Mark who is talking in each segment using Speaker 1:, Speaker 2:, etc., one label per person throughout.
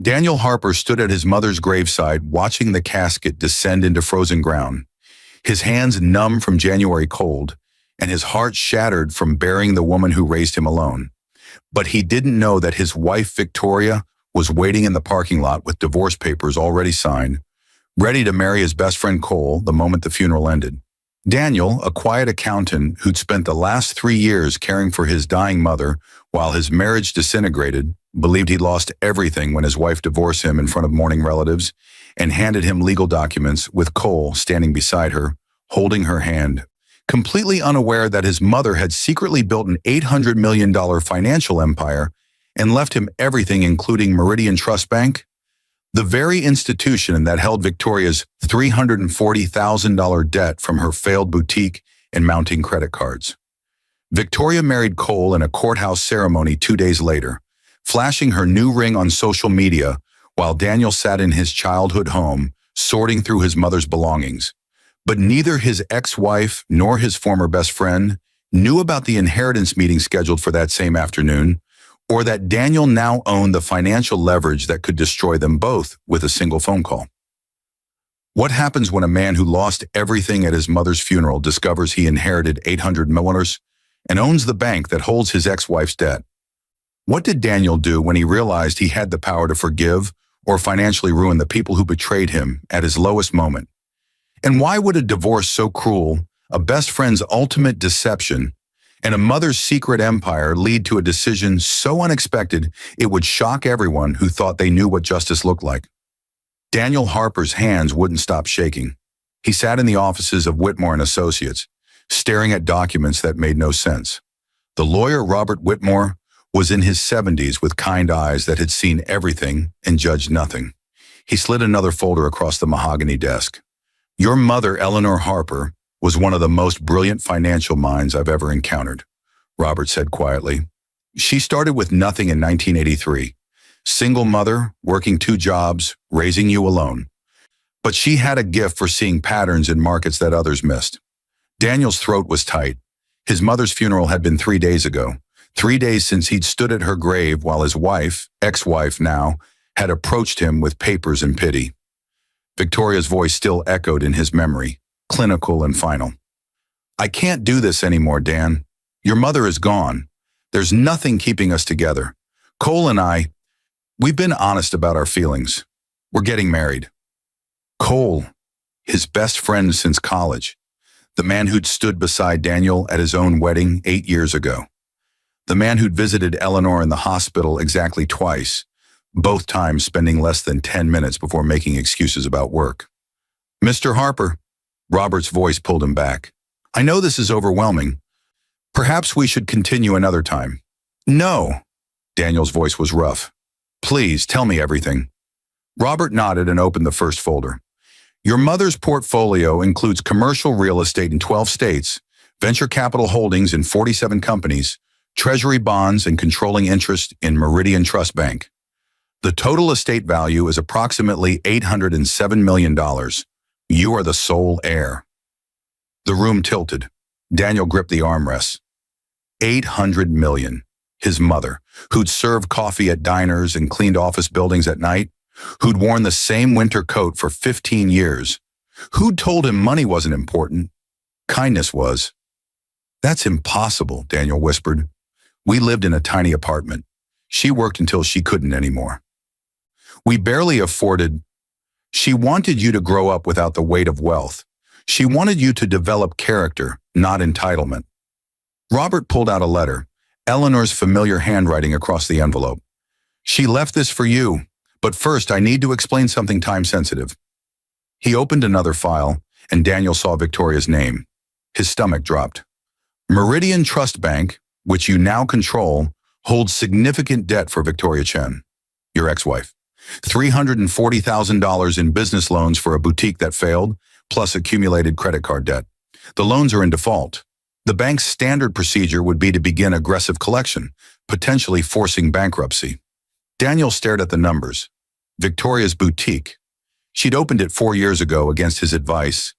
Speaker 1: Daniel Harper stood at his mother's graveside watching the casket descend into frozen ground, his hands numb from January cold, and his heart shattered from burying the woman who raised him alone. But he didn't know that his wife, Victoria, was waiting in the parking lot with divorce papers already signed, ready to marry his best friend Cole the moment the funeral ended. Daniel, a quiet accountant who'd spent the last 3 years caring for his dying mother while his marriage disintegrated, believed he'd lost everything when his wife divorced him in front of mourning relatives and handed him legal documents with Cole standing beside her, holding her hand, completely unaware that his mother had secretly built an $800 million financial empire and left him everything including Meridian Trust Bank, the very institution that held Victoria's $340,000 debt from her failed boutique and mounting credit cards. Victoria married Cole in a courthouse ceremony 2 days later, flashing her new ring on social media while Daniel sat in his childhood home, sorting through his mother's belongings. But neither his ex-wife nor his former best friend knew about the inheritance meeting scheduled for that same afternoon, or that Daniel now owned the financial leverage that could destroy them both with a single phone call. What happens when a man who lost everything at his mother's funeral discovers he inherited $800 million and owns the bank that holds his ex-wife's debt? What did Daniel do when he realized he had the power to forgive or financially ruin the people who betrayed him at his lowest moment? And why would a divorce so cruel, a best friend's ultimate deception, and a mother's secret empire lead to a decision so unexpected it would shock everyone who thought they knew what justice looked like? Daniel Harper's hands wouldn't stop shaking. He sat in the offices of Whitmore and Associates, staring at documents that made no sense. The lawyer Robert Whitmore was in his 70s with kind eyes that had seen everything and judged nothing. He slid another folder across the mahogany desk. "Your mother, Eleanor Harper, was one of the most brilliant financial minds I've ever encountered," Robert said quietly. "She started with nothing in 1983. Single mother, working 2 jobs, raising you alone. But she had a gift for seeing patterns in markets that others missed." Daniel's throat was tight. His mother's funeral had been 3 days ago, 3 days since he'd stood at her grave while his wife, ex-wife now, had approached him with papers and pity. Victoria's voice still echoed in his memory, clinical and final. "I can't do this anymore, Dan. Your mother is gone. There's nothing keeping us together. Cole and we've been honest about our feelings. We're getting married." Cole, his best friend since college, the man who'd stood beside Daniel at his own wedding 8 years ago, the man who'd visited Eleanor in the hospital exactly twice, both times spending less than 10 minutes before making excuses about work. "Mr. Harper," Robert's voice pulled him back. "I know this is overwhelming. Perhaps we should continue another time." "No." Daniel's voice was rough. "Please, tell me everything." Robert nodded and opened the first folder. "Your mother's portfolio includes commercial real estate in 12 states, venture capital holdings in 47 companies, treasury bonds, and controlling interest in Meridian Trust Bank. The total estate value is approximately $807 million. You are the sole heir." The room tilted. Daniel gripped the armrests. $800 million. His mother, who'd served coffee at diners and cleaned office buildings at night, who'd worn the same winter coat for 15 years, who'd told him money wasn't important, kindness was. "That's impossible," Daniel whispered. "We lived in a tiny apartment. She worked until she couldn't anymore. We barely afforded. She wanted you to grow up without the weight of wealth. She wanted you to develop character, not entitlement." Robert pulled out a letter, Eleanor's familiar handwriting across the envelope. "She left this for you, but first I need to explain something time-sensitive." He opened another file, and Daniel saw Victoria's name. His stomach dropped. "Meridian Trust Bank, which you now control, holds significant debt for Victoria Chen, your ex-wife. $340,000 in business loans for a boutique that failed, plus accumulated credit card debt. The loans are in default. The bank's standard procedure would be to begin aggressive collection, potentially forcing bankruptcy." Daniel stared at the numbers. Victoria's boutique. She'd opened it 4 years ago against his advice,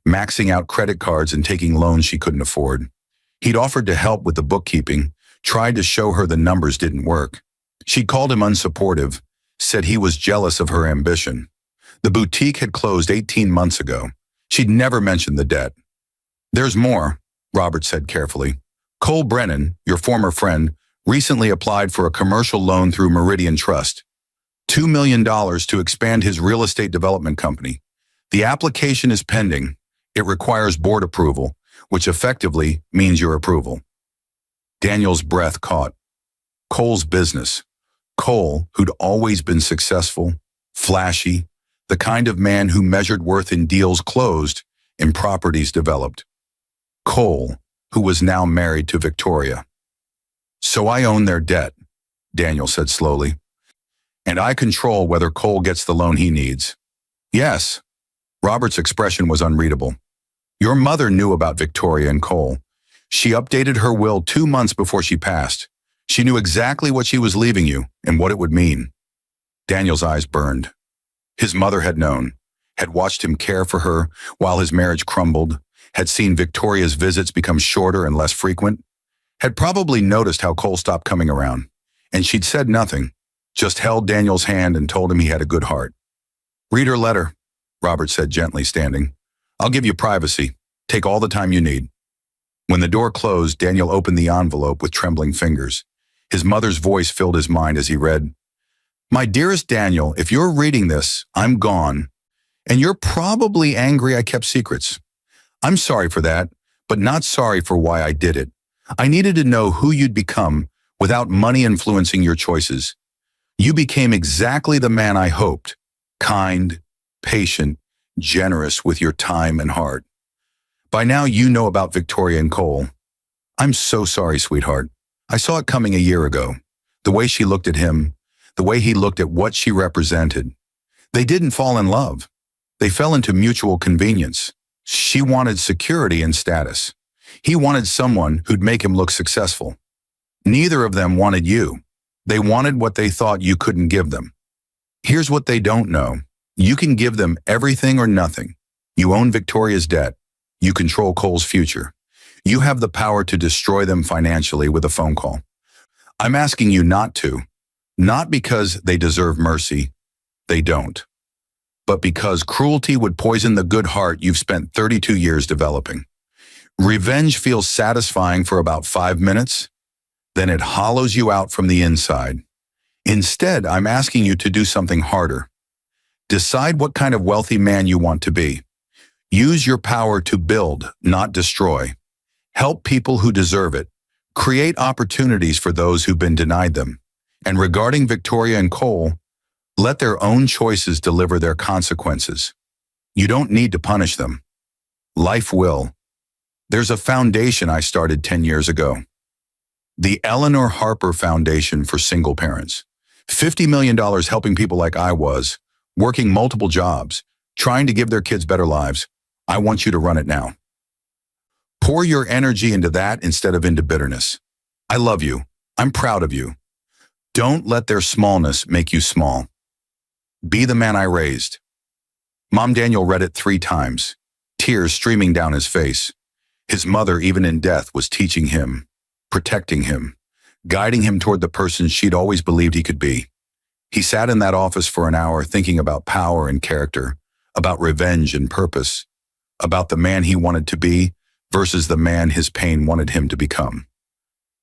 Speaker 1: maxing out credit cards and taking loans she couldn't afford. He'd offered to help with the bookkeeping, tried to show her the numbers didn't work. She called him unsupportive, said he was jealous of her ambition. The boutique had closed 18 months ago. She'd never mentioned the debt. There's more, Robert said carefully. Cole Brennan, your former friend, recently applied for a commercial loan through Meridian Trust. $2 million to expand his real estate development company. The application is pending. It requires board approval, which effectively means your approval. Daniel's breath caught. Cole's business. Cole, who'd always been successful, flashy, the kind of man who measured worth in deals closed and properties developed. Cole, who was now married to Victoria. So I own their debt, Daniel said slowly. And I control whether Cole gets the loan he needs. Yes. Robert's expression was unreadable. Your mother knew about Victoria and Cole. She updated her will 2 months before she passed. She knew exactly what she was leaving you and what it would mean. Daniel's eyes burned. His mother had known, had watched him care for her while his marriage crumbled, had seen Victoria's visits become shorter and less frequent, had probably noticed how Cole stopped coming around. And she'd said nothing, just held Daniel's hand and told him he had a good heart. Read her letter, Robert said gently, standing. I'll give you privacy. Take all the time you need. When the door closed, Daniel opened the envelope with trembling fingers. His mother's voice filled his mind as he read, My dearest Daniel, if you're reading this, I'm gone. And you're probably angry I kept secrets. I'm sorry for that, but not sorry for why I did it. I needed to know who you'd become without money influencing your choices. You became exactly the man I hoped. Kind, patient, generous with your time and heart. By now you know about Victoria and Cole. I'm so sorry, sweetheart. I saw it coming a year ago. The way she looked at him, the way he looked at what she represented. They didn't fall in love. They fell into mutual convenience. She wanted security and status. He wanted someone who'd make him look successful. Neither of them wanted you. They wanted what they thought you couldn't give them. Here's what they don't know. You can give them everything or nothing. You own Victoria's debt. You control Cole's future. You have the power to destroy them financially with a phone call. I'm asking you not to. Not because they deserve mercy. They don't. But because cruelty would poison the good heart you've spent 32 years developing. Revenge feels satisfying for about 5 minutes, then it hollows you out from the inside. Instead, I'm asking you to do something harder. Decide what kind of wealthy man you want to be. Use your power to build, not destroy. Help people who deserve it. Create opportunities for those who've been denied them. And regarding Victoria and Cole, let their own choices deliver their consequences. You don't need to punish them. Life will. There's a foundation I started 10 years ago. The Eleanor Harper Foundation for Single Parents. $50 million helping people like I was, working multiple jobs, trying to give their kids better lives. I want you to run it now. Pour your energy into that instead of into bitterness. I love you. I'm proud of you. Don't let their smallness make you small. Be the man I raised. Mom Daniel read it 3 times, tears streaming down his face. His mother, even in death, was teaching him, protecting him, guiding him toward the person she'd always believed he could be. He sat in that office for an hour thinking about power and character, about revenge and purpose, about the man he wanted to be versus the man his pain wanted him to become.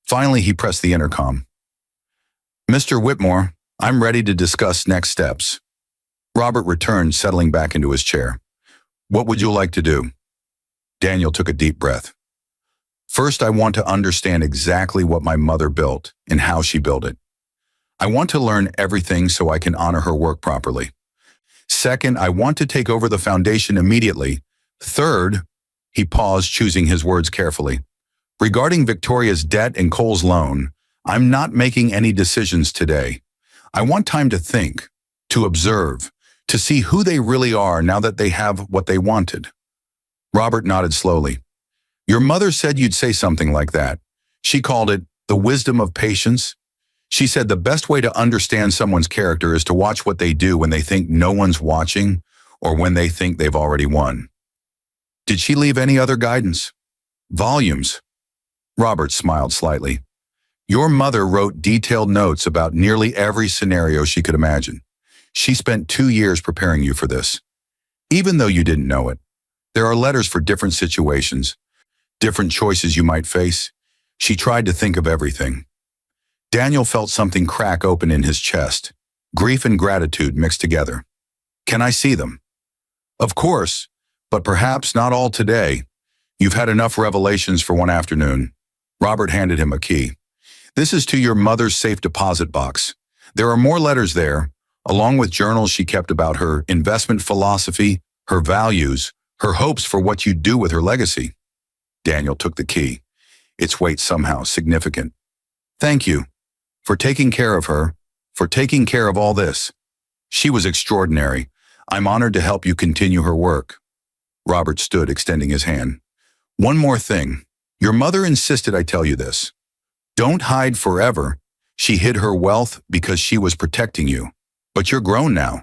Speaker 1: Finally, he pressed the intercom. Mr. Whitmore, I'm ready to discuss next steps. Robert returned, settling back into his chair. What would you like to do? Daniel took a deep breath. First, I want to understand exactly what my mother built and how she built it. I want to learn everything so I can honor her work properly. Second, I want to take over the foundation immediately. Third, he paused, choosing his words carefully. Regarding Victoria's debt and Cole's loan, I'm not making any decisions today. I want time to think, to observe, to see who they really are now that they have what they wanted. Robert nodded slowly. Your mother said you'd say something like that. She called it the wisdom of patience. She said the best way to understand someone's character is to watch what they do when they think no one's watching or when they think they've already won. Did she leave any other guidance? Volumes. Robert smiled slightly. Your mother wrote detailed notes about nearly every scenario she could imagine. She spent 2 years preparing you for this. Even though you didn't know it, there are letters for different situations, different choices you might face. She tried to think of everything. Daniel felt something crack open in his chest, grief and gratitude mixed together. Can I see them? Of course, but perhaps not all today. You've had enough revelations for one afternoon. Robert handed him a key. This is to your mother's safe deposit box. There are more letters there, along with journals she kept about her investment philosophy, her values, her hopes for what you'd do with her legacy. Daniel took the key, its weight somehow significant. Thank you for taking care of her, for taking care of all this. She was extraordinary. I'm honored to help you continue her work. Robert stood, extending his hand. One more thing. Your mother insisted I tell you this. Don't hide forever. She hid her wealth because she was protecting you. But you're grown now.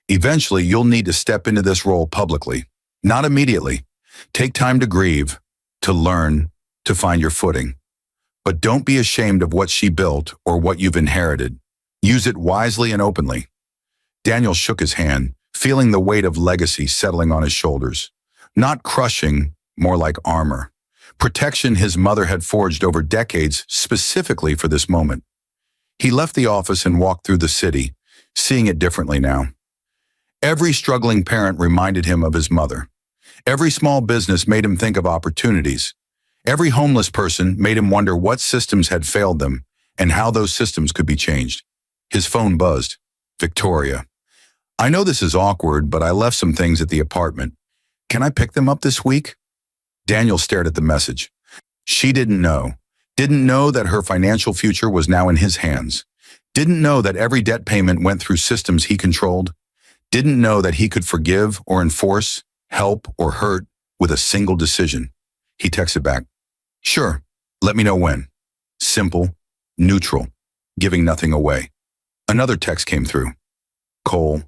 Speaker 1: Eventually, you'll need to step into this role publicly. Not immediately. Take time to grieve, to learn, to find your footing. But don't be ashamed of what she built or what you've inherited. Use it wisely and openly. Daniel shook his hand, feeling the weight of legacy settling on his shoulders. Not crushing, more like armor. Protection his mother had forged over decades specifically for this moment. He left the office and walked through the city, seeing it differently now. Every struggling parent reminded him of his mother. Every small business made him think of opportunities. Every homeless person made him wonder what systems had failed them and how those systems could be changed. His phone buzzed. Victoria. I know this is awkward, but I left some things at the apartment. Can I pick them up this week? Daniel stared at the message. She didn't know that her financial future was now in his hands. Didn't know that every debt payment went through systems he controlled. Didn't know that he could forgive or enforce, help or hurt with a single decision. He texted back. Sure, let me know when. Simple, neutral, giving nothing away. Another text came through. Cole.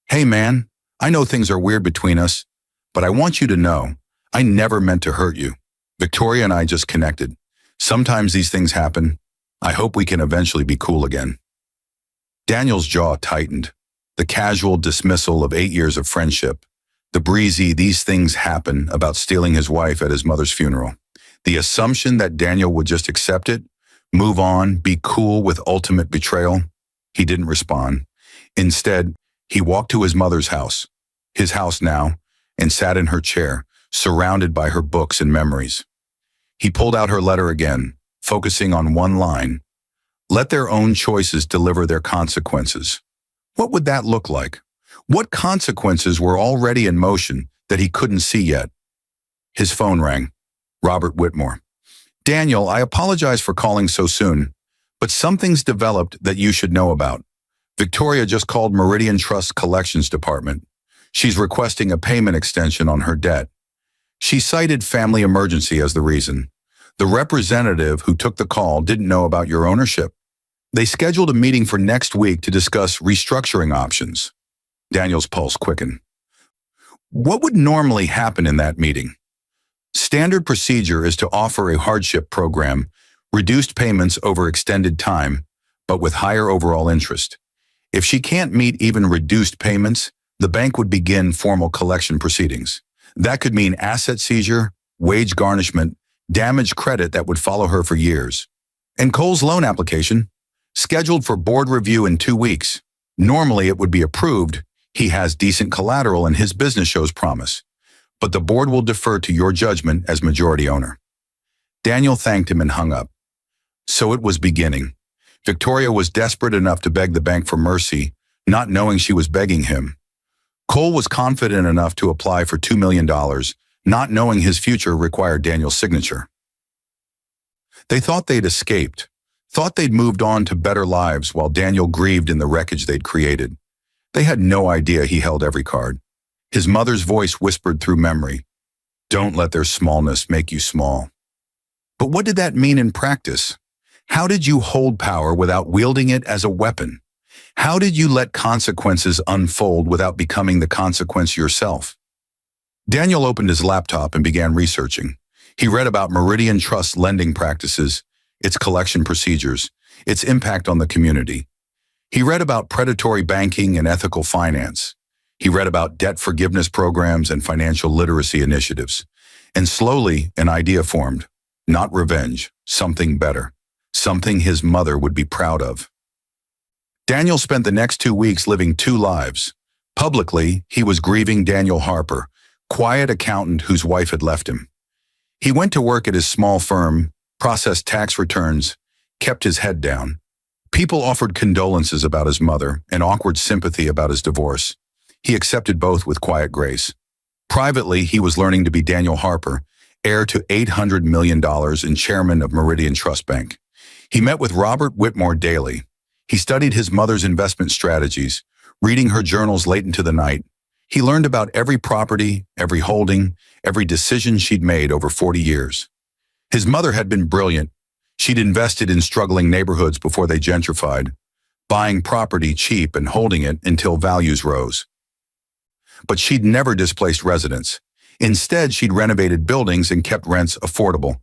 Speaker 1: Hey man, I know things are weird between us, but I want you to know I never meant to hurt you. Victoria and I just connected. Sometimes these things happen. I hope we can eventually be cool again. Daniel's jaw tightened. The casual dismissal of 8 years of friendship. The breezy "these things happen" about stealing his wife at his mother's funeral. The assumption that Daniel would just accept it, move on, be cool with ultimate betrayal. He didn't respond. Instead, he walked to his mother's house, his house now, and sat in her chair, surrounded by her books and memories. He pulled out her letter again, focusing on one line. Let their own choices deliver their consequences. What would that look like? What consequences were already in motion that he couldn't see yet? His phone rang. Robert Whitmore. Daniel, I apologize for calling so soon, but something's developed that you should know about. Victoria just called Meridian Trust Collections Department. She's requesting a payment extension on her debt. She cited family emergency as the reason. The representative who took the call didn't know about your ownership. They scheduled a meeting for next week to discuss restructuring options. Daniel's pulse quickened. What would normally happen in that meeting? Standard procedure is to offer a hardship program, reduced payments over extended time, but with higher overall interest. If she can't meet even reduced payments, the bank would begin formal collection proceedings. That could mean asset seizure, wage garnishment, damaged credit that would follow her for years. And Cole's loan application, scheduled for board review in 2 weeks. Normally it would be approved. He has decent collateral and his business shows promise. But the board will defer to your judgment as majority owner. Daniel thanked him and hung up. So it was beginning. Victoria was desperate enough to beg the bank for mercy, not knowing she was begging him. Cole was confident enough to apply for $2 million, not knowing his future required Daniel's signature. They thought they'd escaped, thought they'd moved on to better lives while Daniel grieved in the wreckage they'd created. They had no idea he held every card. His mother's voice whispered through memory, "Don't let their smallness make you small." But what did that mean in practice? How did you hold power without wielding it as a weapon? How did you let consequences unfold without becoming the consequence yourself? Daniel opened his laptop and began researching. He read about Meridian Trust lending practices, its collection procedures, its impact on the community. He read about predatory banking and ethical finance. He read about debt forgiveness programs and financial literacy initiatives. And slowly, an idea formed. Not revenge, something better. Something his mother would be proud of. Daniel spent the next 2 weeks living two lives. Publicly, he was grieving Daniel Harper, quiet accountant whose wife had left him. He went to work at his small firm, processed tax returns, kept his head down. People offered condolences about his mother and awkward sympathy about his divorce. He accepted both with quiet grace. Privately, he was learning to be Daniel Harper, heir to $800 million and chairman of Meridian Trust Bank. He met with Robert Whitmore daily. He studied his mother's investment strategies, reading her journals late into the night. He learned about every property, every holding, every decision she'd made over 40 years. His mother had been brilliant. She'd invested in struggling neighborhoods before they gentrified, buying property cheap and holding it until values rose. But she'd never displaced residents. Instead, she'd renovated buildings and kept rents affordable,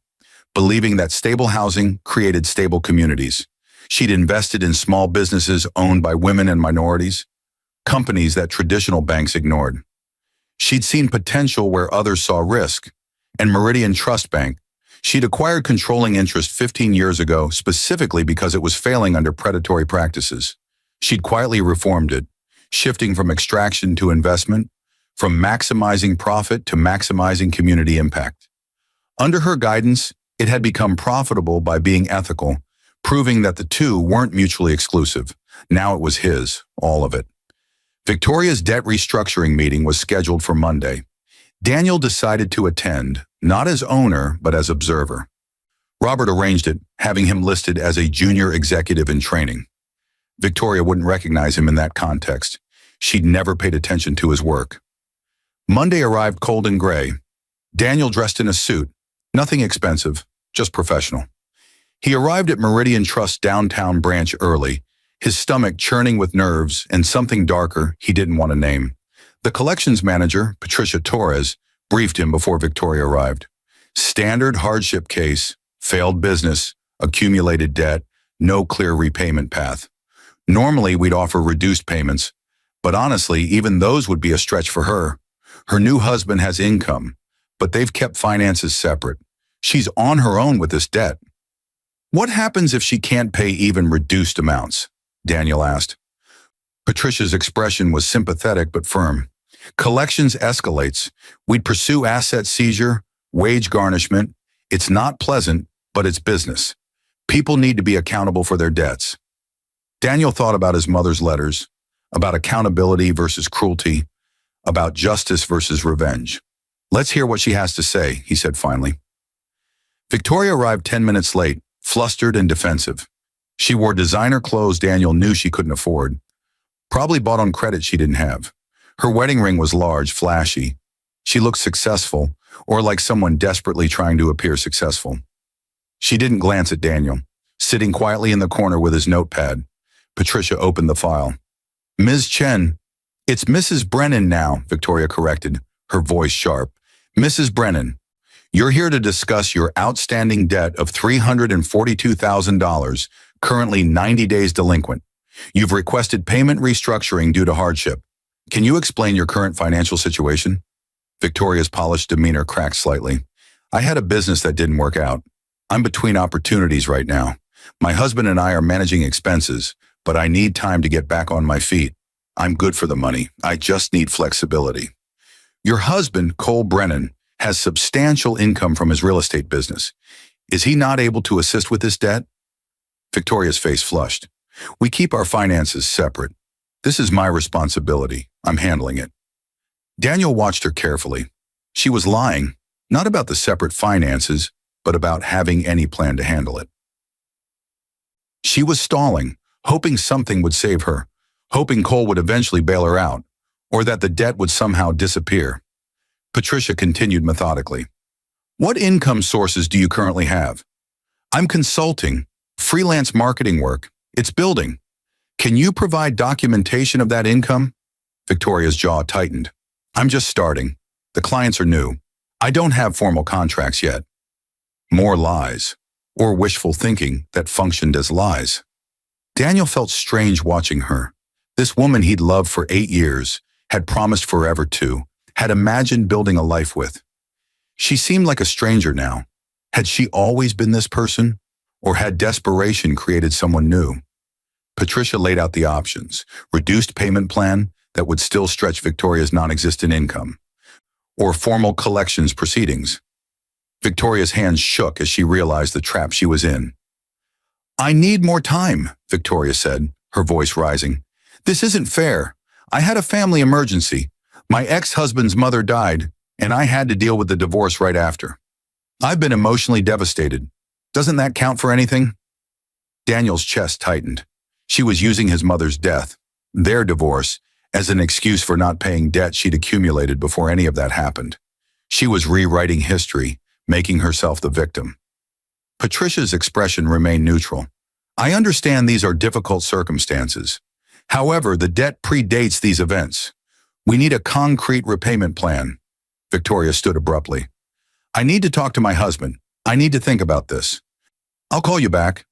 Speaker 1: believing that stable housing created stable communities. She'd invested in small businesses owned by women and minorities, companies that traditional banks ignored. She'd seen potential where others saw risk. And Meridian Trust Bank, she'd acquired controlling interest 15 years ago specifically because it was failing under predatory practices. She'd quietly reformed it, shifting from extraction to investment, from maximizing profit to maximizing community impact. Under her guidance, it had become profitable by being ethical, proving that the two weren't mutually exclusive. Now it was his, all of it. Victoria's debt restructuring meeting was scheduled for Monday. Daniel decided to attend, not as owner, but as observer. Robert arranged it, having him listed as a junior executive in training. Victoria wouldn't recognize him in that context. She'd never paid attention to his work. Monday arrived cold and gray. Daniel dressed in a suit, nothing expensive, just professional. He arrived at Meridian Trust's downtown branch early, his stomach churning with nerves and something darker he didn't want to name. The collections manager, Patricia Torres, briefed him before Victoria arrived. Standard hardship case, failed business, accumulated debt, no clear repayment path. Normally, we'd offer reduced payments, but honestly, even those would be a stretch for her. Her new husband has income, but they've kept finances separate. She's on her own with this debt. What happens if she can't pay even reduced amounts? Daniel asked. Patricia's expression was sympathetic but firm. Collections escalates. We'd pursue asset seizure, wage garnishment. It's not pleasant, but it's business. People need to be accountable for their debts. Daniel thought about his mother's letters, about accountability versus cruelty, about justice versus revenge. Let's hear what she has to say, he said finally. Victoria arrived 10 minutes late, flustered and defensive. She wore designer clothes Daniel knew she couldn't afford, probably bought on credit she didn't have. Her wedding ring was large, flashy. She looked successful, or like someone desperately trying to appear successful. She didn't glance at Daniel, sitting quietly in the corner with his notepad. Patricia opened the file. Ms. Chen, it's Mrs. Brennan now, Victoria corrected, her voice sharp. Mrs. Brennan, you're here to discuss your outstanding debt of $342,000, currently 90 days delinquent. You've requested payment restructuring due to hardship. Can you explain your current financial situation? Victoria's polished demeanor cracked slightly. I had a business that didn't work out. I'm between opportunities right now. My husband and I are managing expenses, but I need time to get back on my feet. I'm good for the money. I just need flexibility. Your husband, Cole Brennan, has substantial income from his real estate business. Is he not able to assist with this debt? Victoria's face flushed. We keep our finances separate. This is my responsibility. I'm handling it. Daniel watched her carefully. She was lying, not about the separate finances, but about having any plan to handle it. She was stalling, hoping something would save her, hoping Cole would eventually bail her out, or that the debt would somehow disappear. Patricia continued methodically. What income sources do you currently have? I'm consulting, freelance marketing work. It's building. Can you provide documentation of that income? Victoria's jaw tightened. I'm just starting. The clients are new. I don't have formal contracts yet. More lies, or wishful thinking that functioned as lies. Daniel felt strange watching her. This woman he'd loved for 8 years, had promised forever to, had imagined building a life with. She seemed like a stranger now. Had she always been this person? Or had desperation created someone new? Patricia laid out the options: reduced payment plan that would still stretch Victoria's non-existent income, or formal collections proceedings. Victoria's hands shook as she realized the trap she was in. "I need more time," Victoria said, her voice rising. "This isn't fair. I had a family emergency. My ex-husband's mother died, and I had to deal with the divorce right after. I've been emotionally devastated. Doesn't that count for anything?" Daniel's chest tightened. She was using his mother's death, their divorce, as an excuse for not paying debt she'd accumulated before any of that happened. She was rewriting history, making herself the victim. Patricia's expression remained neutral. "I understand these are difficult circumstances. However, the debt predates these events. We need a concrete repayment plan." Victoria stood abruptly. "I need to talk to my husband. I need to think about this. I'll call you back."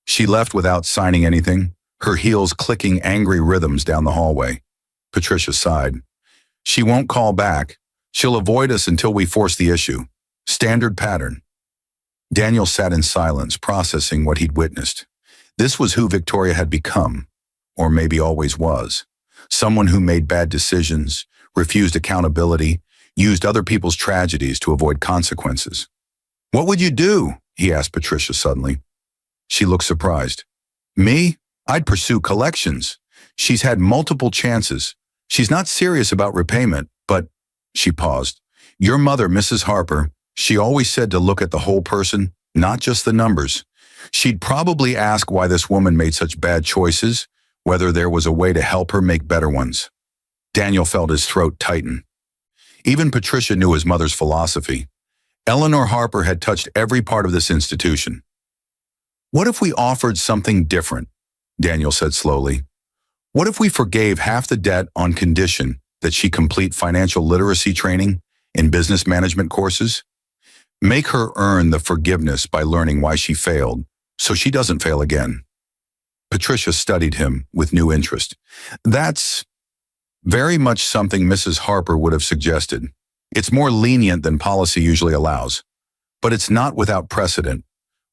Speaker 1: She left without signing anything, her heels clicking angry rhythms down the hallway. Patricia sighed. "She won't call back. She'll avoid us until we force the issue. Standard pattern." Daniel sat in silence, processing what he'd witnessed. This was who Victoria had become, or maybe always was. Someone who made bad decisions, refused accountability, used other people's tragedies to avoid consequences. "What would you do?" he asked Patricia suddenly. She looked surprised. "Me? I'd pursue collections. She's had multiple chances. She's not serious about repayment, but..." She paused. "Your mother, Mrs. Harper, she always said to look at the whole person, not just the numbers. She'd probably ask why this woman made such bad choices, whether there was a way to help her make better ones." Daniel felt his throat tighten. Even Patricia knew his mother's philosophy. Eleanor Harper had touched every part of this institution. "What if we offered something different?" Daniel said slowly. "What if we forgave half the debt on condition that she complete financial literacy training and business management courses? Make her earn the forgiveness by learning why she failed, so she doesn't fail again." Patricia studied him with new interest. "That's very much something Mrs. Harper would have suggested. It's more lenient than policy usually allows, but it's not without precedent.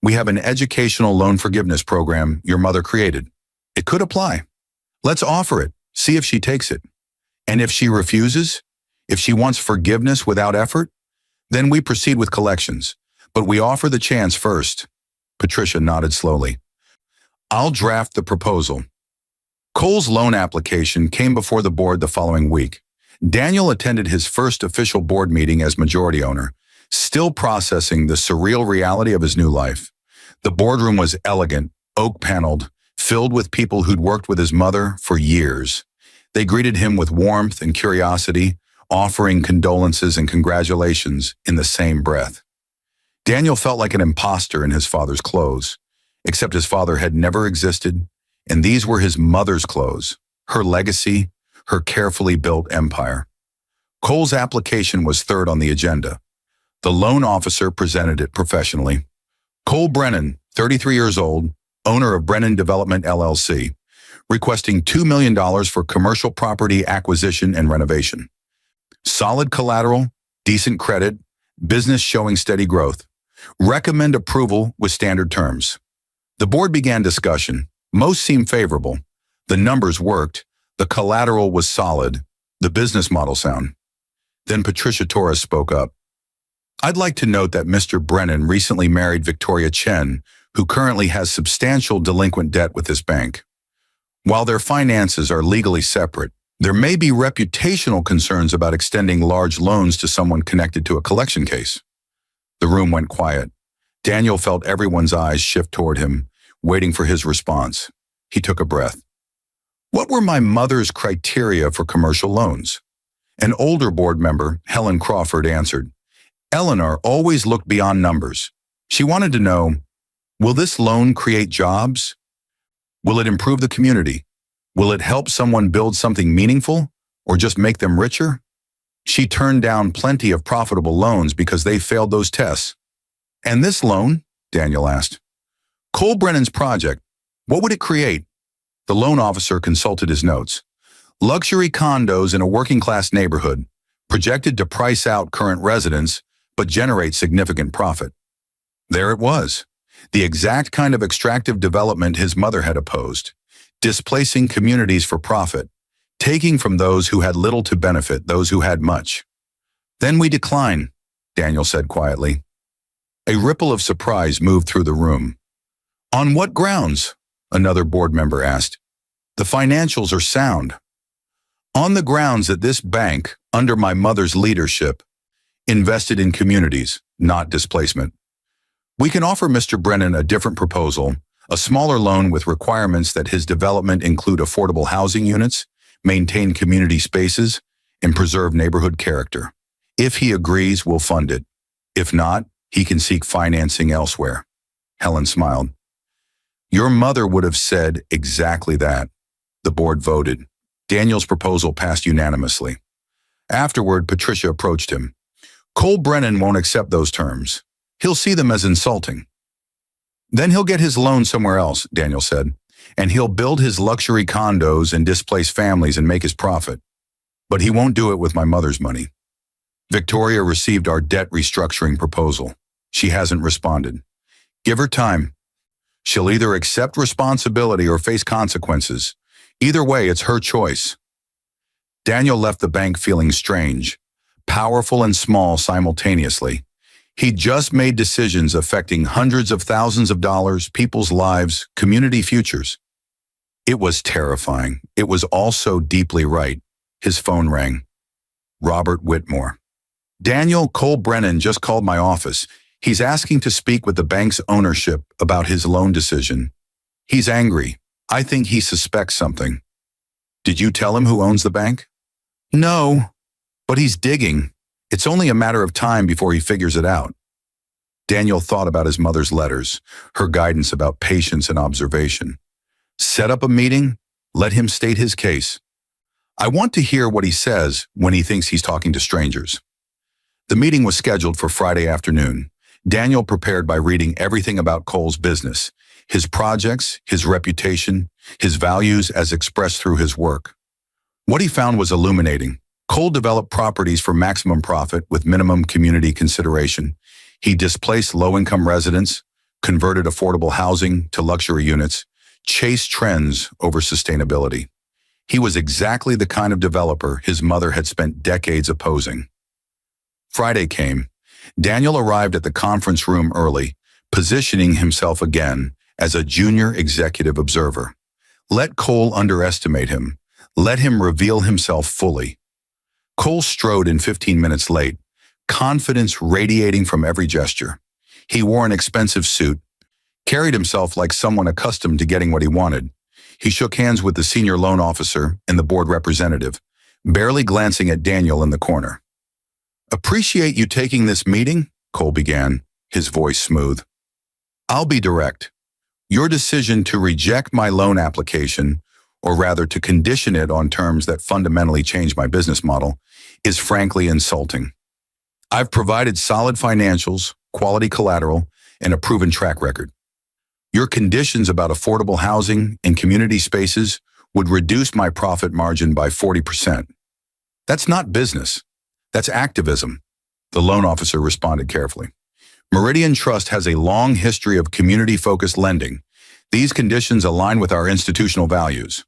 Speaker 1: We have an educational loan forgiveness program your mother created. It could apply. Let's offer it, see if she takes it. And if she refuses, if she wants forgiveness without effort, then we proceed with collections, but we offer the chance first." Patricia nodded slowly. "I'll draft the proposal." Cole's loan application came before the board the following week. Daniel attended his first official board meeting as majority owner, still processing the surreal reality of his new life. The boardroom was elegant, oak-paneled, filled with people who'd worked with his mother for years. They greeted him with warmth and curiosity, offering condolences and congratulations in the same breath. Daniel felt like an imposter in his father's clothes, except his father had never existed, and these were his mother's clothes, her legacy, her carefully built empire. Cole's application was third on the agenda. The loan officer presented it professionally. Cole Brennan, 33 years old, owner of Brennan Development LLC, requesting $2 million for commercial property acquisition and renovation. Solid collateral, decent credit, business showing steady growth. Recommend approval with standard terms. The board began discussion. Most seemed favorable. The numbers worked. The collateral was solid. The business model sound. Then Patricia Torres spoke up. "I'd like to note that Mr. Brennan recently married Victoria Chen, who currently has substantial delinquent debt with this bank. While their finances are legally separate, there may be reputational concerns about extending large loans to someone connected to a collection case." The room went quiet. Daniel felt everyone's eyes shift toward him, waiting for his response. He took a breath. "What were my mother's criteria for commercial loans?" An older board member, Helen Crawford, answered. "Eleanor always looked beyond numbers. She wanted to know, will this loan create jobs? Will it improve the community? Will it help someone build something meaningful or just make them richer?" She turned down plenty of profitable loans because they failed those tests. "And this loan?" Daniel asked. "Cole Brennan's project. What would it create? The loan officer consulted his notes. Luxury condos in a working-class neighborhood, projected to price out current residents, but generate significant profit. There it was, the exact kind of extractive development his mother had opposed, displacing communities for profit, taking from those who had little to benefit those who had much. Then we decline, Daniel said quietly. A ripple of surprise moved through the room. On what grounds? Another board member asked. The financials are sound. On the grounds that this bank, under my mother's leadership, invested in communities, not displacement. We can offer Mr. Brennan a different proposal, a smaller loan with requirements that his development include affordable housing units, maintain community spaces, and preserve neighborhood character. If he agrees, we'll fund it. If not, he can seek financing elsewhere. Helen smiled. Your mother would have said exactly that. The board voted. Daniel's proposal passed unanimously. Afterward, Patricia approached him. Cole Brennan won't accept those terms. He'll see them as insulting. Then he'll get his loan somewhere else, Daniel said, and he'll build his luxury condos and displace families and make his profit. But he won't do it with my mother's money. Victoria received our debt restructuring proposal. She hasn't responded. Give her time. She'll either accept responsibility or face consequences. Either way, it's her choice. Daniel left the bank feeling strange, powerful and small simultaneously. He'd just made decisions affecting hundreds of thousands of dollars, people's lives, community futures. It was terrifying. It was also deeply right. His phone rang. Robert Whitmore. Daniel, Cole Brennan just called my office. He's asking to speak with the bank's ownership about his loan decision. He's angry. I think he suspects something. Did you tell him who owns the bank? No, but he's digging. It's only a matter of time before he figures it out. Daniel thought about his mother's letters, her guidance about patience and observation. Set up a meeting, let him state his case. I want to hear what he says when he thinks he's talking to strangers. The meeting was scheduled for Friday afternoon. Daniel prepared by reading everything about Cole's business, his projects, his reputation, his values as expressed through his work. What he found was illuminating. Cole developed properties for maximum profit with minimum community consideration. He displaced low-income residents, converted affordable housing to luxury units, chased trends over sustainability. He was exactly the kind of developer his mother had spent decades opposing. Friday came. Daniel arrived at the conference room early, positioning himself again as a junior executive observer. Let Cole underestimate him. Let him reveal himself fully. Cole strode in 15 minutes late, confidence radiating from every gesture. He wore an expensive suit, carried himself like someone accustomed to getting what he wanted. He shook hands with the senior loan officer and the board representative, barely glancing at Daniel in the corner. Appreciate you taking this meeting, Cole began, his voice smooth. I'll be direct. Your decision to reject my loan application, or rather to condition it on terms that fundamentally change my business model, is frankly insulting. I've provided solid financials, quality collateral, and a proven track record. Your conditions about affordable housing and community spaces would reduce my profit margin by 40%. That's not business. That's activism. The loan officer responded carefully. Meridian Trust has a long history of community-focused lending. These conditions align with our institutional values.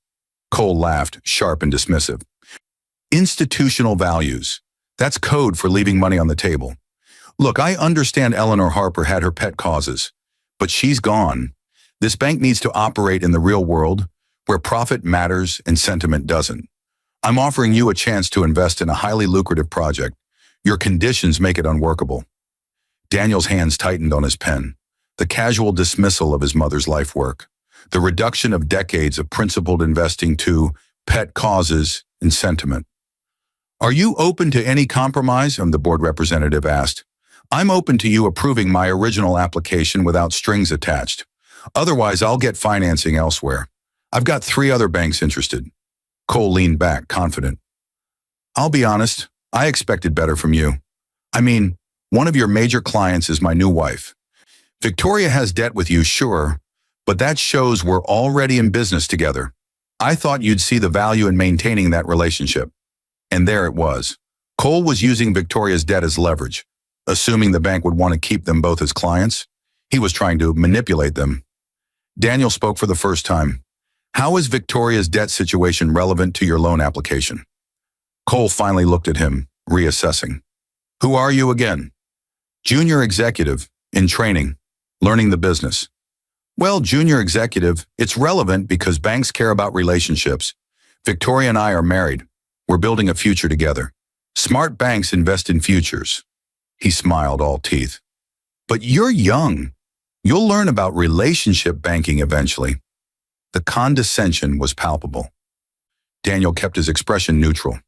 Speaker 1: Cole laughed, sharp and dismissive. Institutional values. That's code for leaving money on the table. Look, I understand Eleanor Harper had her pet causes, but she's gone. This bank needs to operate in the real world, where profit matters and sentiment doesn't. I'm offering you a chance to invest in a highly lucrative project. Your conditions make it unworkable. Daniel's hands tightened on his pen. The casual dismissal of his mother's life work. The reduction of decades of principled investing to pet causes and sentiment. Are you open to any compromise? The board representative asked. I'm open to you approving my original application without strings attached. Otherwise, I'll get financing elsewhere. I've got 3 other banks interested. Cole leaned back, confident. I'll be honest, I expected better from you. I mean, one of your major clients is my new wife. Victoria has debt with you, sure, But that shows we're already in business together. I thought you'd see the value in maintaining that relationship. And there it was. Cole was using Victoria's debt as leverage, assuming the bank would want to keep them both as clients. He was trying to manipulate them. Daniel spoke for the first time. How is Victoria's debt situation relevant to your loan application? Cole finally looked at him, reassessing. Who are you again? Junior executive, in training, learning the business. Well, junior executive, it's relevant because banks care about relationships. Victoria and I are married. We're building a future together. Smart banks invest in futures. He smiled, all teeth. But you're young. You'll learn about relationship banking eventually. The condescension was palpable. Daniel kept his expression neutral.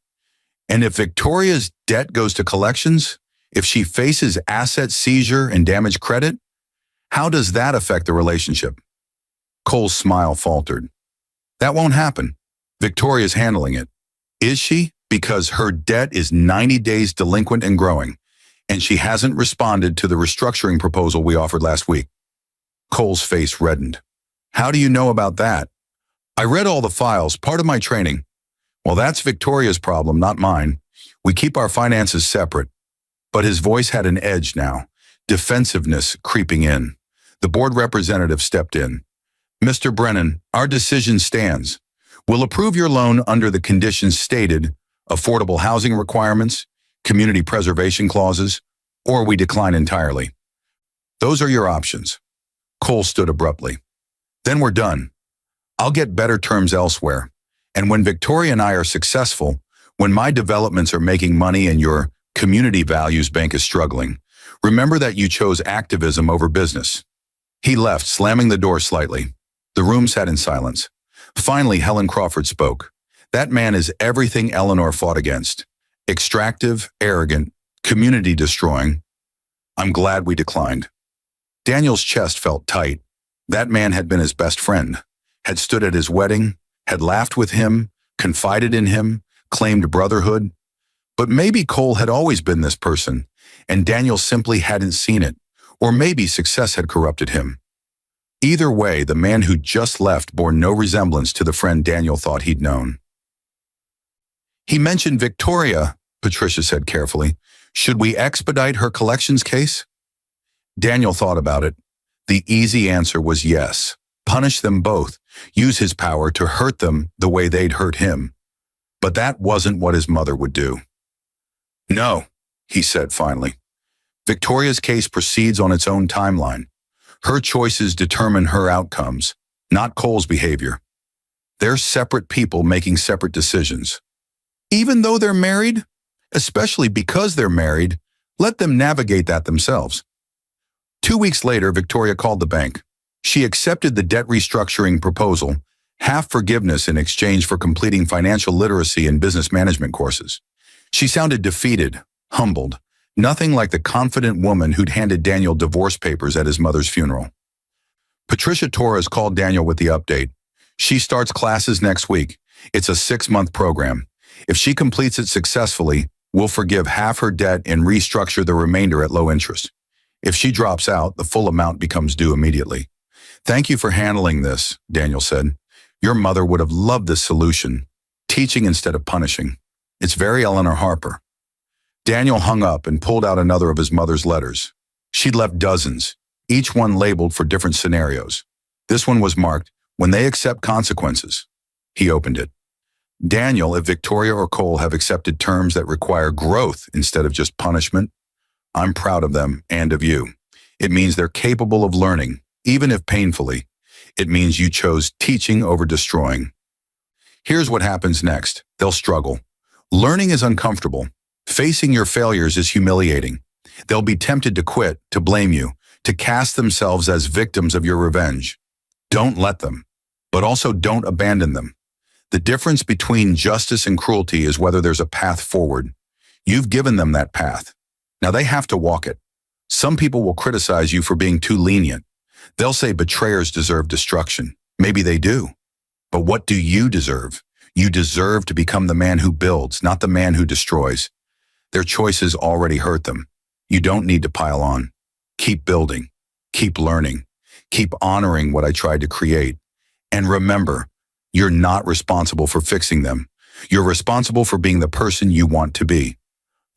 Speaker 1: And if Victoria's debt goes to collections, if she faces asset seizure and damaged credit, how does that affect the relationship? Cole's smile faltered. That won't happen. Victoria's handling it. Is she? Because her debt is 90 days delinquent and growing, and she hasn't responded to the restructuring proposal we offered last week. Cole's face reddened. How do you know about that? I read all the files, part of my training. Well, that's Victoria's problem, not mine. We keep our finances separate. But his voice had an edge now, defensiveness creeping in. The board representative stepped in. Mr. Brennan, our decision stands. We'll approve your loan under the conditions stated, affordable housing requirements, community preservation clauses, or we decline entirely. Those are your options. Cole stood abruptly. Then we're done. I'll get better terms elsewhere. And when Victoria and I are successful, when my developments are making money and your community values bank is struggling, remember that you chose activism over business. He left, slamming the door slightly. The room sat in silence. Finally, Helen Crawford spoke. That man is everything Eleanor fought against. Extractive, arrogant, community-destroying. I'm glad we declined. Daniel's chest felt tight. That man had been his best friend, had stood at his wedding, had laughed with him, confided in him, claimed brotherhood. But maybe Cole had always been this person, and Daniel simply hadn't seen it, or maybe success had corrupted him. Either way, the man who just left bore no resemblance to the friend Daniel thought he'd known. He mentioned Victoria, Patricia said carefully. Should we expedite her collections case? Daniel thought about it. The easy answer was yes. Punish them both. Use his power to hurt them the way they'd hurt him. But that wasn't what his mother would do. No, he said finally. Victoria's case proceeds on its own timeline. Her choices determine her outcomes, not Cole's behavior. They're separate people making separate decisions. Even though they're married, especially because they're married, let them navigate that themselves. 2 weeks later, Victoria called the bank. She accepted the debt restructuring proposal, half forgiveness in exchange for completing financial literacy and business management courses. She sounded defeated, humbled, nothing like the confident woman who'd handed Daniel divorce papers at his mother's funeral. Patricia Torres called Daniel with the update. She starts classes next week. It's a 6-month program. If she completes it successfully, we'll forgive half her debt and restructure the remainder at low interest. If she drops out, the full amount becomes due immediately. Thank you for handling this, Daniel said. Your mother would have loved this solution, teaching instead of punishing. It's very Eleanor Harper. Daniel hung up and pulled out another of his mother's letters. She'd left dozens, each one labeled for different scenarios. This one was marked, "When they accept consequences." He opened it. Daniel, if Victoria or Cole have accepted terms that require growth instead of just punishment, I'm proud of them and of you. It means they're capable of learning, even if painfully. It means you chose teaching over destroying. Here's what happens next. They'll struggle. Learning is uncomfortable. Facing your failures is humiliating. They'll be tempted to quit, to blame you, to cast themselves as victims of your revenge. Don't let them, but also don't abandon them. The difference between justice and cruelty is whether there's a path forward. You've given them that path. Now they have to walk it. Some people will criticize you for being too lenient. They'll say betrayers deserve destruction. Maybe they do. But what do you deserve? You deserve to become the man who builds, not the man who destroys. Their choices already hurt them. You don't need to pile on. Keep building. Keep learning. Keep honoring what I tried to create. And remember, you're not responsible for fixing them. You're responsible for being the person you want to be.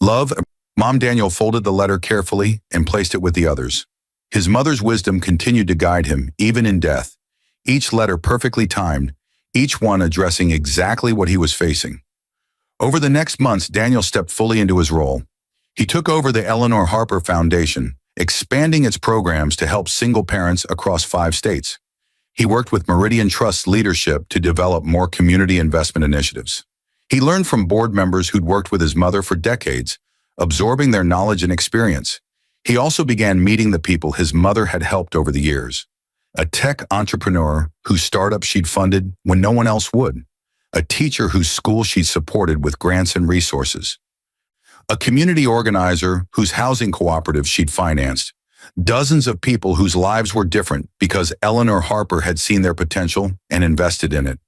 Speaker 1: Love, Mom. Daniel folded the letter carefully and placed it with the others. His mother's wisdom continued to guide him, even in death. Each letter perfectly timed, each one addressing exactly what he was facing. Over the next months, Daniel stepped fully into his role. He took over the Eleanor Harper Foundation, expanding its programs to help single parents across 5 states. He worked with Meridian Trust's leadership to develop more community investment initiatives. He learned from board members who'd worked with his mother for decades, absorbing their knowledge and experience. He also began meeting the people his mother had helped over the years. A tech entrepreneur whose startup she'd funded when no one else would. A teacher whose school she'd supported with grants and resources. A community organizer whose housing cooperative she'd financed. Dozens of people whose lives were different because Eleanor Harper had seen their potential and invested in it.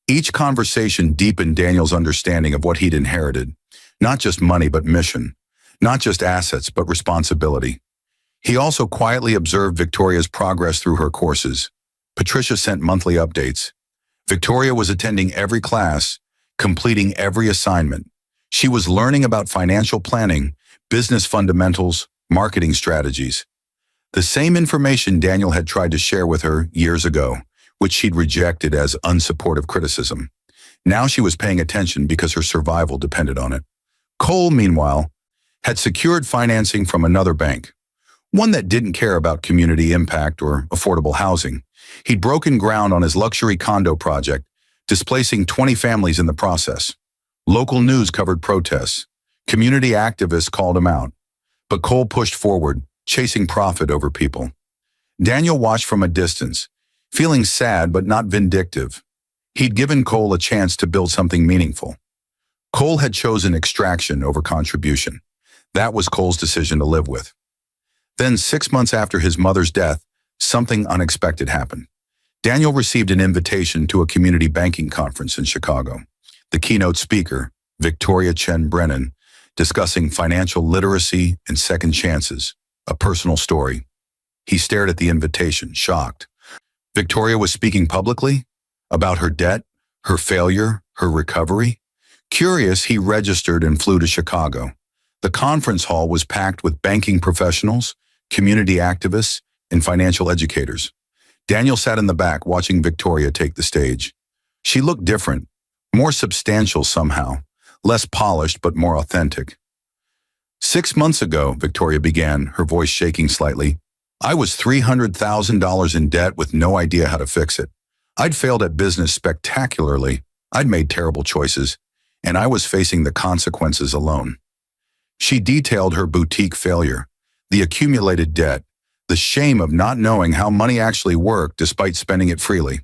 Speaker 1: Each conversation deepened Daniel's understanding of what he'd inherited. Not just money, but mission. Not just assets, but responsibility. He also quietly observed Victoria's progress through her courses. Patricia sent monthly updates. Victoria was attending every class, completing every assignment. She was learning about financial planning, business fundamentals, marketing strategies. The same information Daniel had tried to share with her years ago, which she'd rejected as unsupportive criticism. Now she was paying attention because her survival depended on it. Cole, meanwhile, had secured financing from another bank, one that didn't care about community impact or affordable housing. He'd broken ground on his luxury condo project, displacing 20 families in the process. Local news covered protests. Community activists called him out. But Cole pushed forward, chasing profit over people. Daniel watched from a distance, feeling sad but not vindictive. He'd given Cole a chance to build something meaningful. Cole had chosen extraction over contribution. That was Cole's decision to live with. Then, 6 months after his mother's death, something unexpected happened. Daniel received an invitation to a community banking conference in Chicago. The keynote speaker, Victoria Chen Brennan, discussing financial literacy and second chances, a personal story. He stared at the invitation, shocked. Victoria was speaking publicly about her debt, her failure, her recovery. Curious, he registered and flew to Chicago. The conference hall was packed with banking professionals, community activists, and financial educators. Daniel sat in the back watching Victoria take the stage. She looked different, more substantial somehow, less polished but more authentic. 6 months ago, Victoria began, her voice shaking slightly, I was $300,000 in debt with no idea how to fix it. I'd failed at business spectacularly. I'd made terrible choices, and I was facing the consequences alone. She detailed her boutique failure, the accumulated debt, the shame of not knowing how money actually worked despite spending it freely.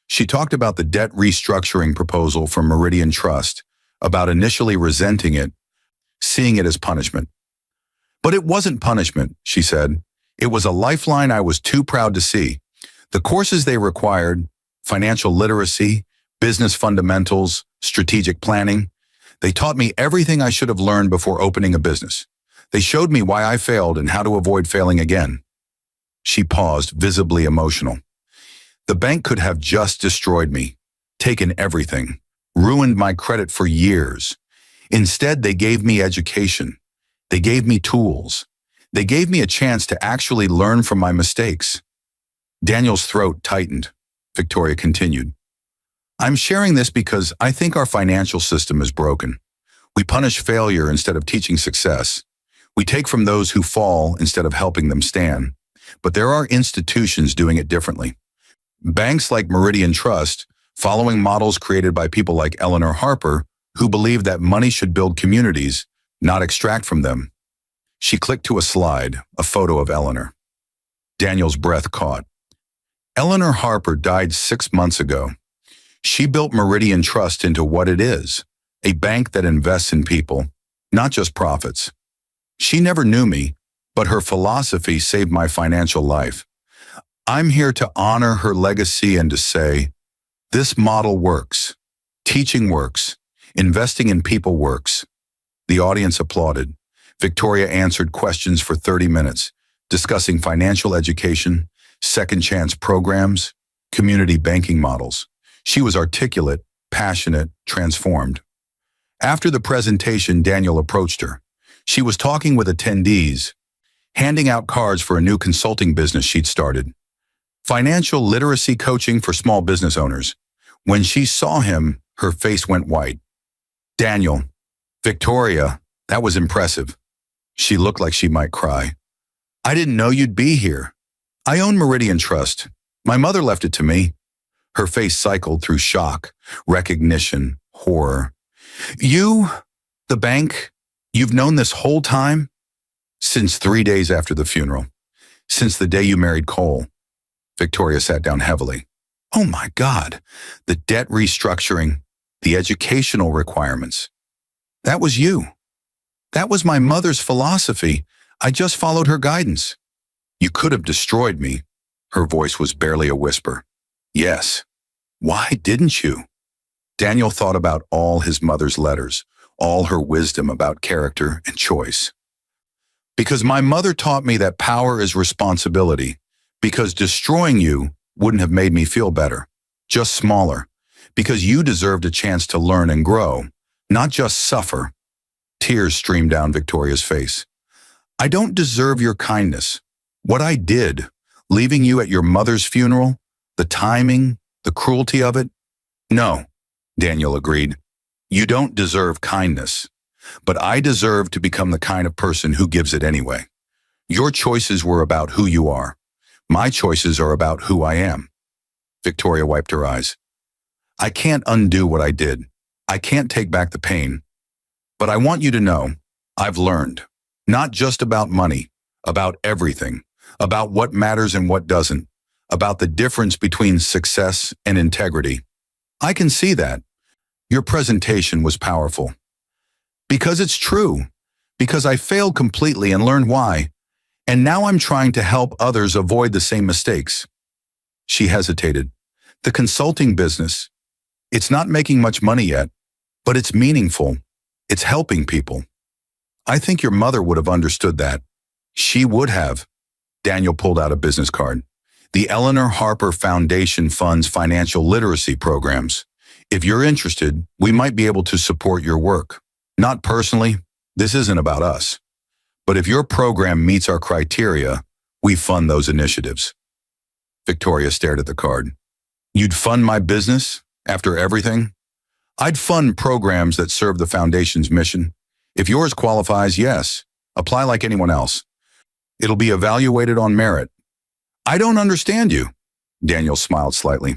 Speaker 1: She talked about the debt restructuring proposal from Meridian Trust, about initially resenting it, seeing it as punishment. But it wasn't punishment, she said. It was a lifeline I was too proud to see. The courses they required, financial literacy, business fundamentals, strategic planning, they taught me everything I should have learned before opening a business. They showed me why I failed and how to avoid failing again. She paused, visibly emotional. The bank could have just destroyed me, taken everything, ruined my credit for years. Instead, they gave me education. They gave me tools. They gave me a chance to actually learn from my mistakes. Daniel's throat tightened. Victoria continued. I'm sharing this because I think our financial system is broken. We punish failure instead of teaching success. We take from those who fall instead of helping them stand. But there are institutions doing it differently. Banks like Meridian Trust, following models created by people like Eleanor Harper, who believe that money should build communities, not extract from them. She clicked to a slide, a photo of Eleanor. Daniel's breath caught. Eleanor Harper died 6 months ago. She built Meridian Trust into what it is, a bank that invests in people, not just profits. She never knew me, but her philosophy saved my financial life. I'm here to honor her legacy and to say, this model works. Teaching works. Investing in people works. The audience applauded. Victoria answered questions for 30 minutes, discussing financial education, second chance programs, community banking models. She was articulate, passionate, transformed. After the presentation, Daniel approached her. She was talking with attendees, handing out cards for a new consulting business she'd started. Financial literacy coaching for small business owners. When she saw him, her face went white. Daniel, Victoria, that was impressive. She looked like she might cry. I didn't know you'd be here. I own Meridian Trust. My mother left it to me. Her face cycled through shock, recognition, horror. You, the bank, you've known this whole time? Since 3 days after the funeral. Since the day you married Cole. Victoria sat down heavily. Oh my God, the debt restructuring, the educational requirements. That was you. That was my mother's philosophy. I just followed her guidance. You could have destroyed me. Her voice was barely a whisper. Yes. Why didn't you? Daniel thought about all his mother's letters, all her wisdom about character and choice. Because my mother taught me that power is responsibility. Because destroying you wouldn't have made me feel better, just smaller. Because you deserved a chance to learn and grow, not just suffer. Tears streamed down Victoria's face. I don't deserve your kindness. What I did, leaving you at your mother's funeral, the timing, the cruelty of it? No, Daniel agreed. You don't deserve kindness. But I deserve to become the kind of person who gives it anyway. Your choices were about who you are. My choices are about who I am. Victoria wiped her eyes. I can't undo what I did. I can't take back the pain. But I want you to know, I've learned, not just about money, about everything, about what matters and what doesn't, about the difference between success and integrity. I can see that. Your presentation was powerful. Because it's true. Because I failed completely and learned why. And now I'm trying to help others avoid the same mistakes. She hesitated. The consulting business, it's not making much money yet, but it's meaningful. It's helping people. I think your mother would have understood that. She would have. Daniel pulled out a business card. The Eleanor Harper Foundation funds financial literacy programs. If you're interested, we might be able to support your work. Not personally, this isn't about us. But if your program meets our criteria, we fund those initiatives. Victoria stared at the card. You'd fund my business after everything? I'd fund programs that serve the foundation's mission. If yours qualifies, yes, apply like anyone else. It'll be evaluated on merit. I don't understand you. Daniel smiled slightly.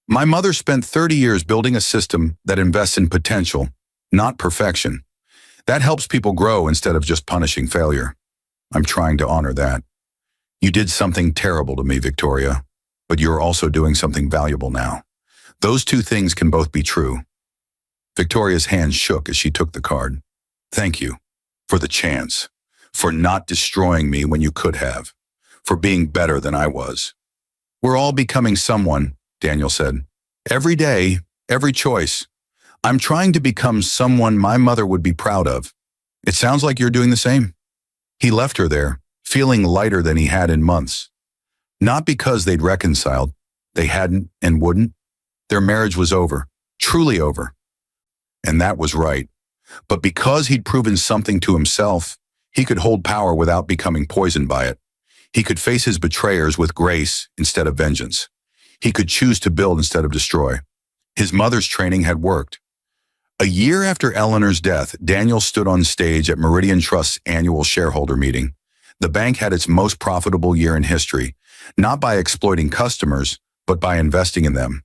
Speaker 1: My mother spent 30 years building a system that invests in potential, not perfection. That helps people grow instead of just punishing failure. I'm trying to honor that. You did something terrible to me, Victoria, but you're also doing something valuable now. Those two things can both be true. Victoria's hand shook as she took the card. Thank you for the chance, for not destroying me when you could have, for being better than I was. We're all becoming someone, Daniel said. Every day, every choice. I'm trying to become someone my mother would be proud of. It sounds like you're doing the same. He left her there, feeling lighter than he had in months. Not because they'd reconciled. They hadn't and wouldn't. Their marriage was over, truly over. And that was right. But because he'd proven something to himself, he could hold power without becoming poisoned by it. He could face his betrayers with grace instead of vengeance. He could choose to build instead of destroy. His mother's training had worked. A year after Eleanor's death, Daniel stood on stage at Meridian Trust's annual shareholder meeting. The bank had its most profitable year in history, not by exploiting customers, but by investing in them.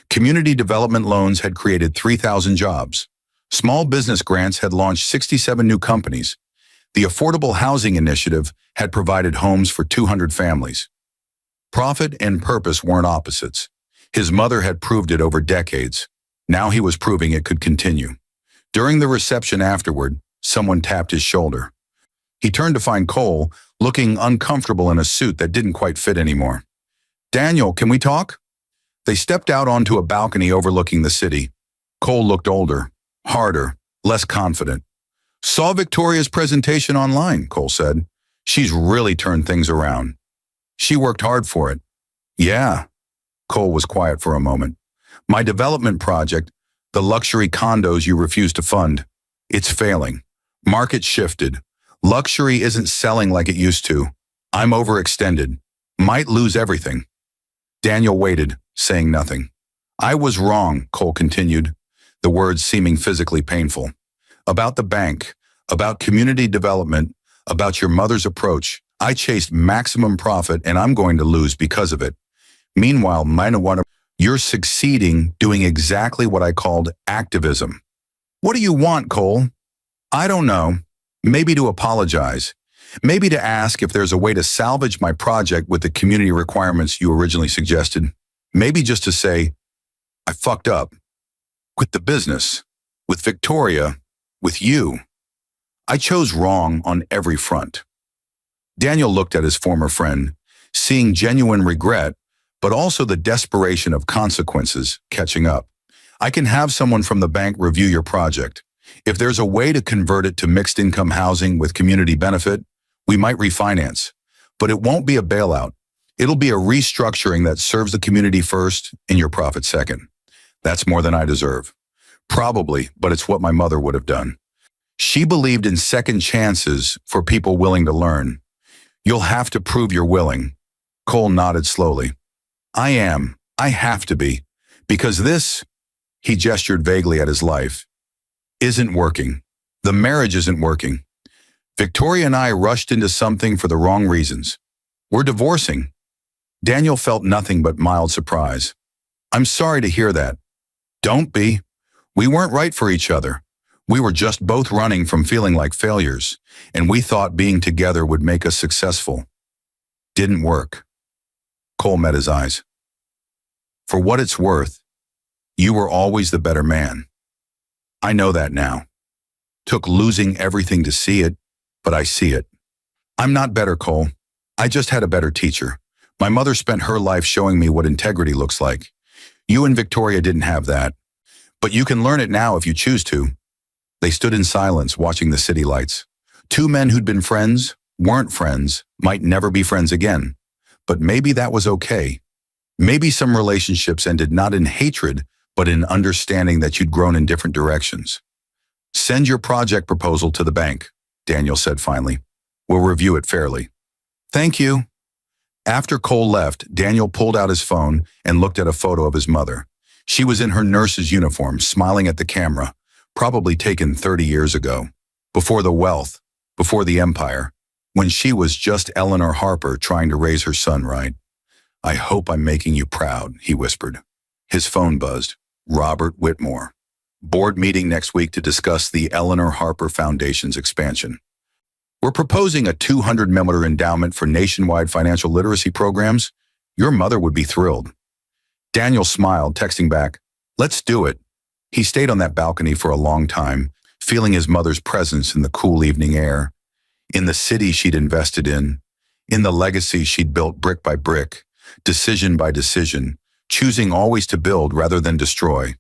Speaker 1: Community development loans had created 3,000 jobs. Small business grants had launched 67 new companies. The Affordable Housing Initiative had provided homes for 200 families. Profit and purpose weren't opposites. His mother had proved it over decades. Now he was proving it could continue. During the reception afterward, someone tapped his shoulder. He turned to find Cole, looking uncomfortable in a suit that didn't quite fit anymore. Daniel, can we talk? They stepped out onto a balcony overlooking the city. Cole looked older, harder, less confident. Saw Victoria's presentation online, Cole said. She's really turned things around. She worked hard for it. Yeah. Cole was quiet for a moment. My development project, the luxury condos you refuse to fund, it's failing. Market shifted. Luxury isn't selling like it used to. I'm overextended. Might lose everything. Daniel waited, saying nothing. I was wrong, Cole continued, the words seeming physically painful. About the bank, about community development, about your mother's approach. I chased maximum profit and I'm going to lose because of it. Meanwhile, you're succeeding doing exactly what I called activism. What do you want, Cole? I don't know. Maybe to apologize. Maybe to ask if there's a way to salvage my project with the community requirements you originally suggested. Maybe just to say, I fucked up. With the business, with Victoria, with you. I chose wrong on every front. Daniel looked at his former friend, seeing genuine regret, but also the desperation of consequences catching up. I can have someone from the bank review your project. If there's a way to convert it to mixed income housing with community benefit, we might refinance. But it won't be a bailout. It'll be a restructuring that serves the community first and your profit second. That's more than I deserve. Probably, but it's what my mother would have done. She believed in second chances for people willing to learn. You'll have to prove you're willing. Cole nodded slowly. I am. I have to be. Because this, he gestured vaguely at his life, isn't working. The marriage isn't working. Victoria and I rushed into something for the wrong reasons. We're divorcing. Daniel felt nothing but mild surprise. I'm sorry to hear that. Don't be. We weren't right for each other. We were just both running from feeling like failures, and we thought being together would make us successful. Didn't work. Cole met his eyes. For what it's worth, you were always the better man. I know that now. Took losing everything to see it, but I see it. I'm not better, Cole. I just had a better teacher. My mother spent her life showing me what integrity looks like. You and Victoria didn't have that. But you can learn it now if you choose to. They stood in silence, watching the city lights. Two men who'd been friends, weren't friends, might never be friends again. But maybe that was okay. Maybe some relationships ended not in hatred, but in understanding that you'd grown in different directions. Send your project proposal to the bank, Daniel said finally. We'll review it fairly. Thank you. After Cole left, Daniel pulled out his phone and looked at a photo of his mother. She was in her nurse's uniform, smiling at the camera, probably taken 30 years ago, before the wealth, before the empire, when she was just Eleanor Harper trying to raise her son right. I hope I'm making you proud, he whispered. His phone buzzed. Robert Whitmore. Board meeting next week to discuss the Eleanor Harper Foundation's expansion. We're proposing a $200 million endowment for nationwide financial literacy programs. Your mother would be thrilled. Daniel smiled, texting back, let's do it. He stayed on that balcony for a long time, feeling his mother's presence in the cool evening air, in the city she'd invested in the legacy she'd built brick by brick, decision by decision, choosing always to build rather than destroy.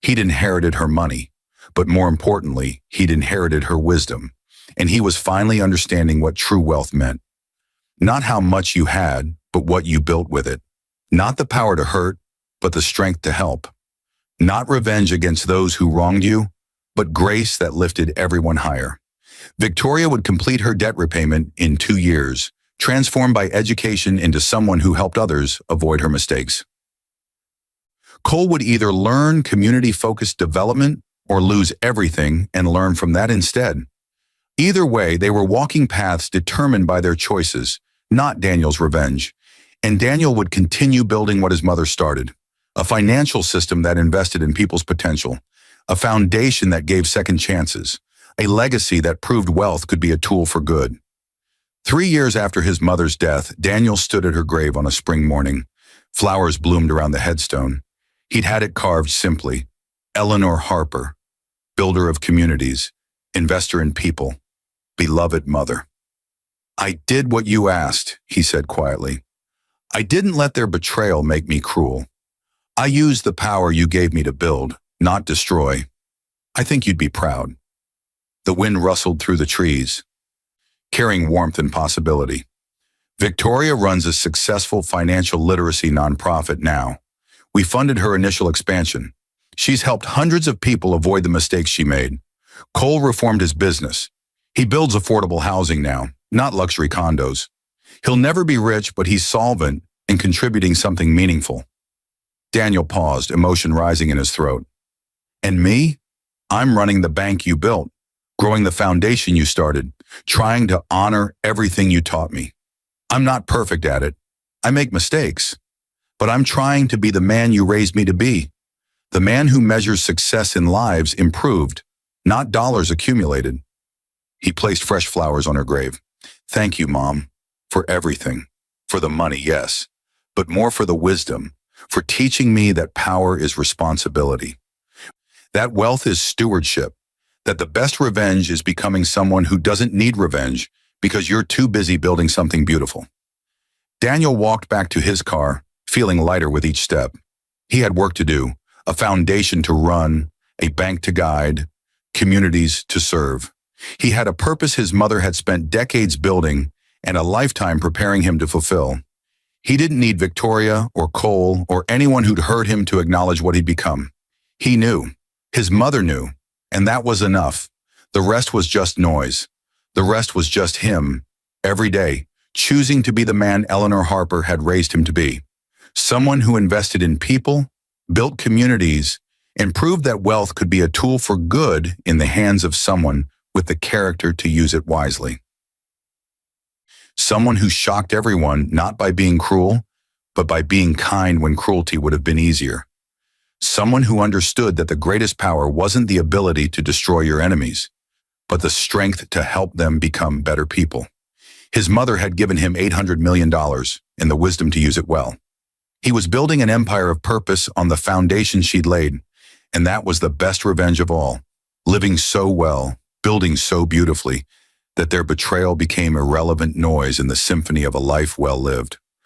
Speaker 1: He'd inherited her money, but more importantly, he'd inherited her wisdom, and he was finally understanding what true wealth meant. Not how much you had, but what you built with it. Not the power to hurt, but the strength to help. Not revenge against those who wronged you, but grace that lifted everyone higher. Victoria would complete her debt repayment in 2 years, transformed by education into someone who helped others avoid her mistakes. Cole would either learn community-focused development or lose everything and learn from that instead. Either way, they were walking paths determined by their choices, not Daniel's revenge. And Daniel would continue building what his mother started, a financial system that invested in people's potential, a foundation that gave second chances, a legacy that proved wealth could be a tool for good. 3 years after his mother's death, Daniel stood at her grave on a spring morning. Flowers bloomed around the headstone. He'd had it carved simply, Eleanor Harper, builder of communities, investor in people, beloved mother. I did what you asked, he said quietly. I didn't let their betrayal make me cruel. I used the power you gave me to build, not destroy. I think you'd be proud. The wind rustled through the trees, carrying warmth and possibility. Victoria runs a successful financial literacy nonprofit now. We funded her initial expansion. She's helped hundreds of people avoid the mistakes she made. Cole reformed his business. He builds affordable housing now, not luxury condos. He'll never be rich, but he's solvent and contributing something meaningful. Daniel paused, emotion rising in his throat. And me? I'm running the bank you built, growing the foundation you started, trying to honor everything you taught me. I'm not perfect at it. I make mistakes. But I'm trying to be the man you raised me to be. The man who measures success in lives improved, not dollars accumulated. He placed fresh flowers on her grave. Thank you, Mom, for everything. For the money, yes, but more for the wisdom, for teaching me that power is responsibility. That wealth is stewardship, that the best revenge is becoming someone who doesn't need revenge because you're too busy building something beautiful. Daniel walked back to his car, feeling lighter with each step. He had work to do, a foundation to run, a bank to guide, communities to serve. He had a purpose his mother had spent decades building and a lifetime preparing him to fulfill. He didn't need Victoria or Cole or anyone who'd heard him to acknowledge what he'd become. He knew. His mother knew. And that was enough. The rest was just noise. The rest was just him, every day, choosing to be the man Eleanor Harper had raised him to be. Someone who invested in people, built communities, and proved that wealth could be a tool for good in the hands of someone with the character to use it wisely. Someone who shocked everyone not by being cruel, but by being kind when cruelty would have been easier. Someone who understood that the greatest power wasn't the ability to destroy your enemies, but the strength to help them become better people. His mother had given him $800 million and the wisdom to use it well. He was building an empire of purpose on the foundation she'd laid, and that was the best revenge of all, living so well, building so beautifully, that their betrayal became irrelevant noise in the symphony of a life well lived.